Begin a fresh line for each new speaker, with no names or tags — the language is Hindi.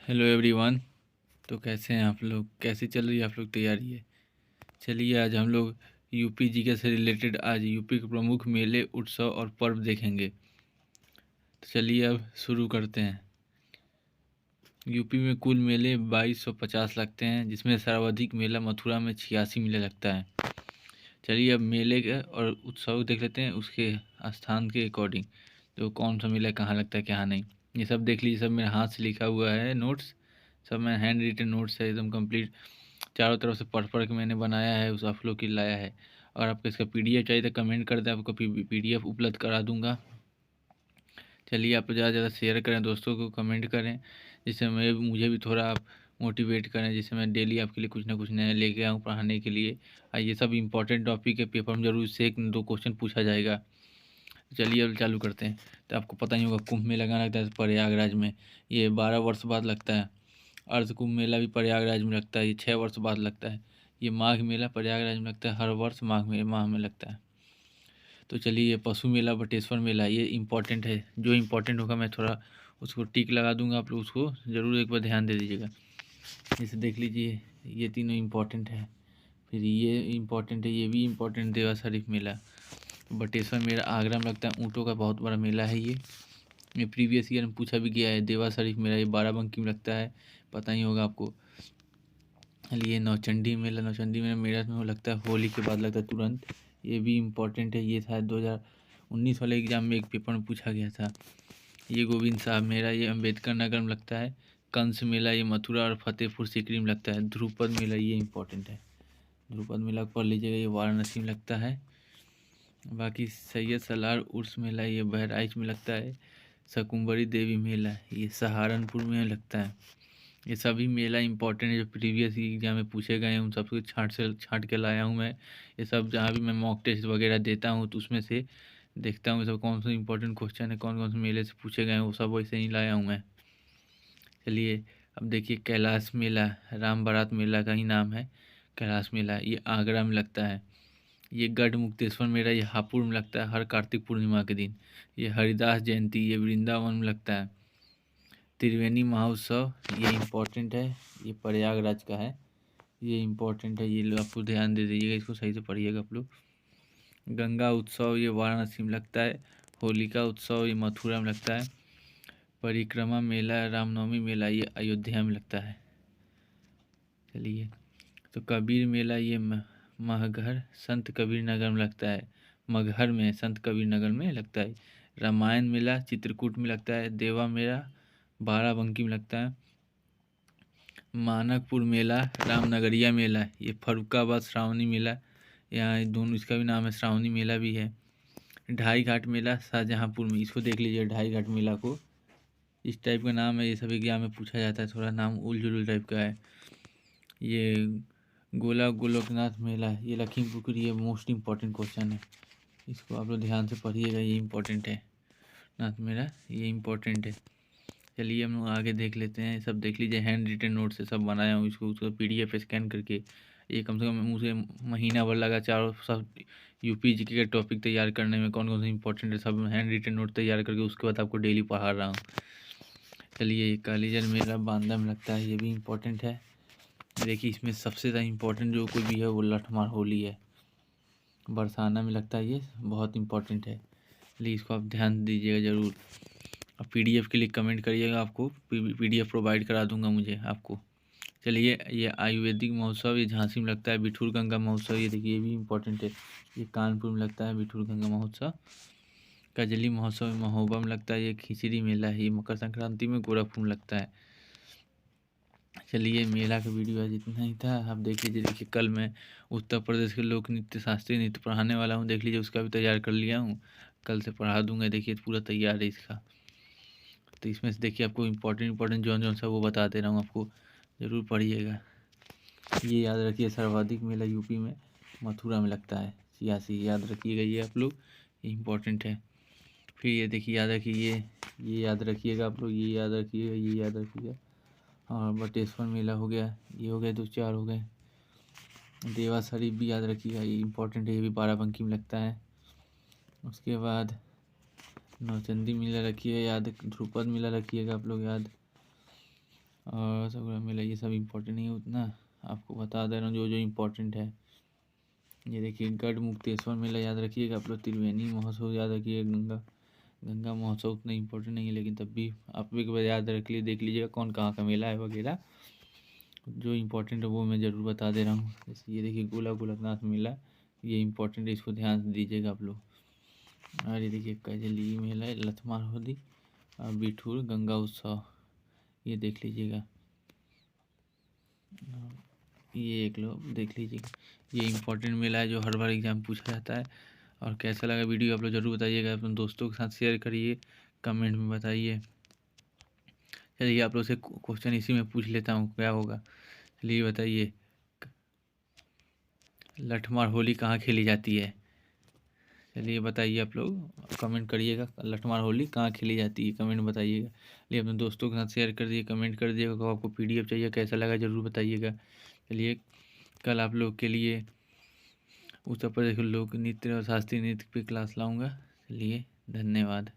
Hello everyone. तो कैसे हैं आप लोग? कैसी चल रही है आप लोग तैयारी है? चलिए आज हम लोग यूपी जीके से रिलेटेड आज यूपी के प्रमुख मेले, उत्सव और पर्व देखेंगे। तो चलिए अब शुरू करते हैं। यूपी में कुल मेले 2250 लगते हैं, जिसमें सर्वाधिक मेला मथुरा में 86 मेला लगता है। चलिए अब मेले के और उत्सव देख लेते हैं उसके स्थान के अकॉर्डिंग, तो कौन सा मेला कहाँ लगता है कहाँ नहीं। ये सब देख लीजिए, सब मेरे हाथ से लिखा हुआ है नोट्स, सब मैं हैंड रिटन नोट्स है एकदम कंप्लीट। चारों तरफ से पढ़ पढ़ के मैंने बनाया है, उस आप लोग के लाया है। और आपको इसका पीडीएफ चाहिए तो कमेंट कर दें, आपको पीडीएफ उपलब्ध करा दूंगा। चलिए आप ज़्यादा से ज़्यादा शेयर करें, दोस्तों को कमेंट करें, जिससे मुझे भी थोड़ा आप मोटिवेट करें, जिससे मैं डेली आपके लिए कुछ ना कुछ नया लेके आऊँ पढ़ाने के लिए। ये सब इंपॉर्टेंट टॉपिक है, पेपर में जरूर से 1-2 क्वेश्चन पूछा जाएगा। चलिए अब चालू करते हैं। तो आपको पता ही होगा कुंभ मेला कहाँ लगता है? प्रयागराज में। ये 12 वर्ष बाद लगता है। अर्ध कुंभ मेला भी प्रयागराज में लगता है, ये 6 वर्ष बाद लगता है। ये माघ मेला प्रयागराज में लगता है, हर वर्ष माह में लगता है। तो चलिए ये पशु मेला बटेश्वर मेला, ये इंपॉर्टेंट है। जो इंपॉर्टेंट होगा मैं थोड़ा उसको टिक लगा दूंगा, आप लोग उसको ज़रूर एक बार ध्यान दे दीजिएगा। जैसे देख लीजिए ये तीनों इंपॉर्टेंट है। फिर ये इंपॉर्टेंट है, ये भी इंपॉर्टेंट, देवा शरीफ मेला। बटेश्वर मेला आगरा में लगता है, ऊँटों का बहुत बड़ा मेला है ये प्रीवियस ईयर में पूछा भी गया है। देवा शरीफ मेला ये बाराबंकी में लगता है, पता ही होगा आपको। ये नौचंडी मेला, नौचंडी मेला मेरठ में वो लगता है, होली के बाद लगता है तुरंत। ये भी इम्पोर्टेंट है, ये शायद 2019 वाले एग्जाम में एक पेपर में पूछा गया था। ये गोविंद साहब मेला, ये अम्बेडकर नगर में लगता है। कंस मेला ये मथुरा और फतेहपुर सीकरी में लगता है। ध्रुपद मेला ये इंपॉर्टेंट है, ध्रुपद मेला पढ़ लीजिएगा, ये वाराणसी में लगता है। बाकी सैयद सलार उर्स मेला ये बहराइच में लगता है। शकुम्भरी देवी मेला ये सहारनपुर में लगता है। ये सभी मेला इंपॉर्टेंट है, जो प्रीवियस एग्जाम में पूछे गए हैं, उन सबको छांट के लाया हूँ मैं। ये सब जहाँ भी मैं मॉक टेस्ट वगैरह देता हूँ तो उसमें से देखता हूँ सब कौन सा इंपॉर्टेंट क्वेश्चन है, कौन कौन से मेले से पूछे गए हैं, वो सब वैसे ही लाया हूँ मैं। चलिए अब देखिए कैलाश मेला, राम बारात मेला का ही नाम है कैलाश मेला, ये आगरा में लगता है। ये गढ़ मुक्तेश्वर मेला ये हापुड़ में लगता है, हर कार्तिक पूर्णिमा के दिन। ये हरिदास जयंती ये वृंदावन में लगता है। त्रिवेणी महोत्सव ये इम्पोर्टेंट है, ये प्रयागराज का है, ये इम्पोर्टेंट है, ये लोग आपको ध्यान दे दीजिएगा, इसको सही से पढ़िएगा आप लोग। गंगा उत्सव ये वाराणसी में लगता है। होलिका उत्सव ये मथुरा में लगता है। परिक्रमा मेला रामनवमी मेला ये अयोध्या में लगता है। चलिए तो कबीर मेला ये महघर संत कबीर नगर में लगता है, मगहर में संत कबीर नगर में लगता है। रामायण मेला चित्रकूट में लगता है। देवा मेला बाराबंकी में लगता है। मानकपुर मेला रामनगरिया मेला ये फर्रुखाबाद श्रावणी मेला, यहाँ दोनों इसका भी नाम है, श्रावणी मेला भी है। ढाई घाट मेला शाहजहाँपुर में, इसको देख लीजिए ढाई घाट मेला को, इस टाइप का नाम है, ये सब एग्जाम में पूछा जाता है, थोड़ा नाम उल जुलूल टाइप का है। ये गोलोकनाथ मेला ये लखीमपुर की, ये मोस्ट इम्पॉर्टेंट क्वेश्चन है, इसको आप लोग ध्यान से पढ़िएगा, ये इम्पोर्टेंट है। नाथ मेला ये इम्पोर्टेंट है। चलिए हम लोग आगे देख लेते हैं, सब देख लीजिए हैंड रिटन नोट से सब बनाया हूँ, इसको उसको पीडीएफ स्कैन करके। ये कम से कम मुझे महीना भर लगा, चारों सब यूपी जीके के टॉपिक तैयार करने में, कौन कौन से इंपॉर्टेंट है सब हैंड रिटन नोट तैयार करके उसके बाद आपको डेली पढ़ा रहा हूँ। चलिए कालीजल मेला बांदा में लगता है, ये भी इम्पोर्टेंट है। देखिए इसमें सबसे ज़्यादा इम्पोर्टेंट जो कोई भी है वो लठमार होली है, बरसाना में लगता है, ये बहुत इम्पोर्टेंट है, इसलिए इसको आप ध्यान दीजिएगा ज़रूर। और पीडीएफ के लिए कमेंट करिएगा, आपको पीडीएफ प्रोवाइड करा दूंगा मुझे आपको। चलिए ये आयुर्वेदिक महोत्सव ये झांसी में लगता है। बिठूर गंगा महोत्सव ये देखिए ये भी इम्पोर्टेंट है, ये कानपुर में लगता है बिठूर गंगा महोत्सव। कजली महोत्सव महोबा में लगता है। ये खिचड़ी मेला है, ये मकर संक्रांति में गोरखपुर में लगता है। चलिए मेला का वीडियो आज इतना ही था, आप देख लीजिए। देखिए कल मैं उत्तर प्रदेश के लोक नृत्य शास्त्रीय नृत्य पढ़ाने वाला हूँ, देख लीजिए उसका भी तैयार कर लिया हूँ, कल से पढ़ा दूंगा। देखिए पूरा तैयार है इसका, तो इसमें से देखिए आपको इंपॉर्टेंट जौन जौन सा वो बता दे रहा हूँ, आपको ज़रूर पढ़िएगा। ये याद रखिए सर्वाधिक मेला यूपी में मथुरा में लगता है, 86, याद रखिएगा ये आप लोग, ये इम्पोर्टेंट है। फिर ये देखिए याद रखिए, ये याद रखिएगा आप लोग, ये याद रखिएगा, ये याद रखिएगा। और बटेश्वर मेला हो गया, ये हो गए 2-4 हो गए। देवा शरीफ भी याद रखिएगा, ये इम्पोर्टेंट है, ये भी बाराबंकी में लगता है। उसके बाद नौचंदी मेला रखिएगा याद, ध्रुपद मेला रखिएगा आप लोग याद। और रसगुल्ला मेला ये सब इम्पोर्टेंट नहीं है उतना, आपको बता दे रहा हूँ जो जो इम्पोर्टेंट है। ये देखिए गढ़ मुक्तेश्वर मेला याद रखिएगा आप लोग, त्रिवेणी महोत्सव याद रखिएगा, गंगा महोत्सव उतना इम्पोर्टेंट नहीं है, लेकिन तब भी आप एक बार याद रख लीजिए, देख लीजिएगा कौन कहाँ का मेला है वगैरह, जो इम्पोर्टेंट है वो मैं ज़रूर बता दे रहा हूँ। जैसे ये देखिए गोलकनाथ मेला, ये इम्पोर्टेंट है, इसको ध्यान से दीजिएगा आप लोग। और ये देखिए कजली मेला है, लथमार होली और बिठूर गंगा उत्सव, ये देख लीजिएगा, ये एक लो देख लीजिएगा, ये इम्पोर्टेंट मेला है जो हर बार एग्जाम पूछा जाता है। और कैसा लगा वीडियो आप लोग ज़रूर बताइएगा, अपने दोस्तों के साथ शेयर करिए, कमेंट में बताइए। चलिए आप लोग से क्वेश्चन इसी में पूछ लेता हूँ, क्या होगा, चलिए बताइए, लठमार होली कहाँ खेली जाती है? चलिए बताइए आप लोग, कमेंट करिएगा, लठमार होली कहाँ खेली जाती है, कमेंट बताइएगा। चलिए अपने दोस्तों के साथ शेयर कर दिए, कमेंट कर दिएगा, अगर आपको PDF चाहिए कैसा लगा ज़रूर बताइएगा। चलिए कल आप लोग के लिए उत्तर प्रदेश के लोक नृत्य और शास्त्रीय नृत्य पे क्लास लाऊंगा। चलिए धन्यवाद।